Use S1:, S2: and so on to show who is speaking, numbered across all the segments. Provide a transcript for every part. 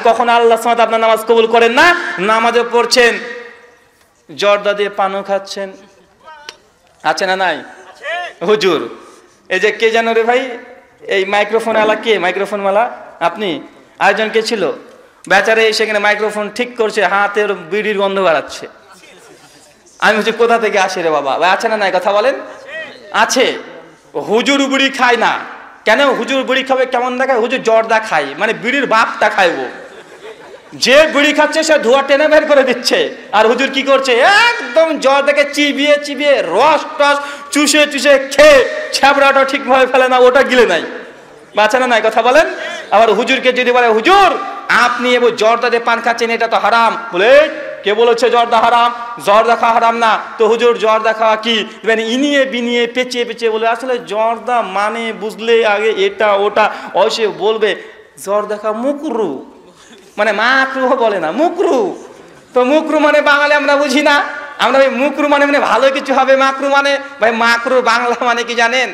S1: কখন আল্লাহ সুবহানাহু ওয়া তাআলা আপনার নামাজ কবুল করেন না? নামাজে পড়ছেন, জর্দা দিয়ে পানও খাচ্ছেন, আছে না নাই? হুজুর এই যে কে জানো রে ভাই, এই মাইক্রোফোন ওয়ালা কে? মাইক্রোফোন ওয়ালা আপনি? আরেকজন কে ছিল? বেচারে সেখানে মাইক্রোফোন ঠিক করছে, হাতের বিড়ির গন্ধ বাড়াচ্ছে। আমি বলছি কোথা থেকে আসে রে বাবা? আছে না নাই কথা বলেন? আছে। হুজুর বিড়ি খায় না কেন? হুজুর বিড়ি খাবে কেমন দেখায়? হুজুর জর্দা খায়, মানে বিড়ির বাপটা খাইবো। যে বিড়ি খাচ্ছে সে ধোঁয়া টেনে বের করে দিচ্ছে, আর হুজুর কি করছে? একদম জর্দাকে চিবিয়ে চিবিয়ে রস টস চুষে চুষে খেয়ে ছ্যাবড়াটা ঠিকভাবে ফেলে না, ওটা গিলে নাই। বাঁচা না নাই কথা বলেন? আবার হুজুরকে যদি বলে হুজুর আপনি এবার জর্দা দিয়ে পান খাচ্ছেন, এটা তো হারাম, বলে কে বলেছে জর্দা হারাম? জর্দা খাওয়া হারাম না তো হুজুর জর্দা খাওয়া কি? মানে ইনিয়ে বিনিয়ে পেঁচিয়ে পেঁচিয়ে বলে আসলে জর্দা মানে বুঝলে আগে এটা ওটা, অবশ্যই বলবে জর্দা খাওয়া মুকরু, মানে মাকরু বলে না, মুকরু। তো মুকরু মানে বাঙালি আমরা বুঝি না, আমরা ভাই মুকরু মানে মানে ভালো কিছু হবে, মাকরু মানে ভাই মাকরু বাংলা মানে কি জানেন?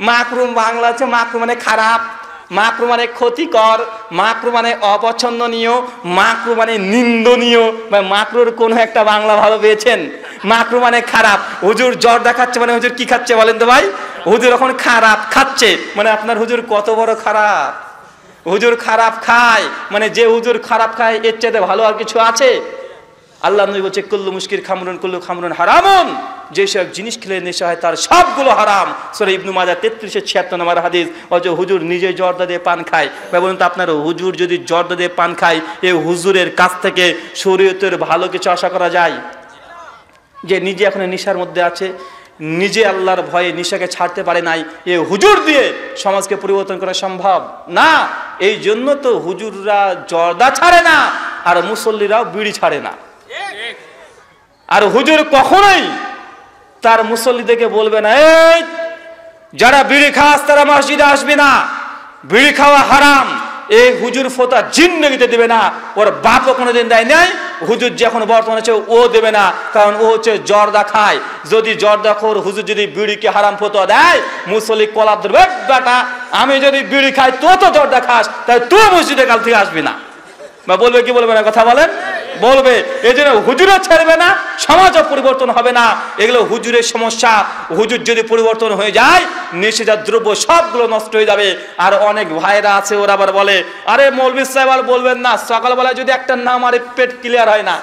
S1: মাকরু বাংলা হচ্ছে মাকরু মানে খারাপ, মাকরু মানে ক্ষতিকর, মাকরু মানে অপছন্দনীয়, মাকরু মানে নিন্দনীয়। ভাই মাকরুর কোন একটা বাংলা ভালো পেয়েছেন? মাকরু মানে খারাপ। হুজুর জর্দা খাচ্ছে মানে হুজুর কি খাচ্ছে বলেন তো ভাই? হুজুর এখন খারাপ খাচ্ছে, মানে আপনার হুজুর কত বড় খারাপ? হুজুর খারাপ খায় মানে যে হুজুর খারাপ খায় এর চাইতে ভালো আর কিছু আছে? আল্লাহ নবী বলছে কুল্লু মুশকির খামরুন কুল্লু খামরুন হারামুন, যেসব জিনিস খেলে নেশা হয় তার সবগুলো হারাম। সূরা ইবনে মাজাহ 33-76 নম্বর হাদিস। অথচ হুজুর নিজে জর্দা দিয়ে পান খায়। ভাই বলুন তো আপনার হুজুর যদি জর্দা দিয়ে পান খায়, এই হুজুরের কাছ থেকে শরীয়তের ভালো কিছু আশা করা যায়? যে নিজে এখন নেশার মধ্যে আছে, নিজে আল্লাহর ভয়ে নেশাকে ছাড়তে পারে নাই, এ হুজুর দিয়ে সমাজকে পরিবর্তন করা সম্ভব না। এই জন্য তো হুজুররা জর্দা ছাড়ে না, আর মুসল্লিরাও বিড়ি ছাড়ে না। আর হুজুর কখনোই তার মুসল্লিদেরকে বলবে না এই যারা বিড়ি খাস তারা মসজিদে আসবে না, বিড়ি খাওয়া হারাম। এই হুজুর ফতোয়া জিন্দেগিতে দেবে না, ওর বাপও কোনোদিন দেয় নাই, হুজুর যখন বর্তমানে আছে ও দেবে না, কারণ ও হচ্ছে জর্দা খায়। যদি জর্দাখোর হুজুর যদি বিড়িকে হারাম ফতোয়া দেয়, মুসল্লি কলাপ ধরবে, বেটা আমি যদি বিড়ি খাই তো তো জর্দা খাস, তাই তুই মসজিদে কাল থেকে আসবি না। বা বলবে কি বলবে না কথা বলেন? বলবে। এই জন্য হুজুরও ছাড়বে না, সমাজও পরিবর্তন হবে না। এগুলো হুজুরের সমস্যা। হুজুর যদি পরিবর্তন হয়ে যায়, নেশাজাত দ্রব্য সবগুলো নষ্ট হয়ে যাবে। আর অনেক ভাইরা আছে ওরা আবার বলে আরে মৌলভী সাহেব আর বলবেন না, সকালবেলা যদি একটা নাম আর পেট ক্লিয়ার হয় না,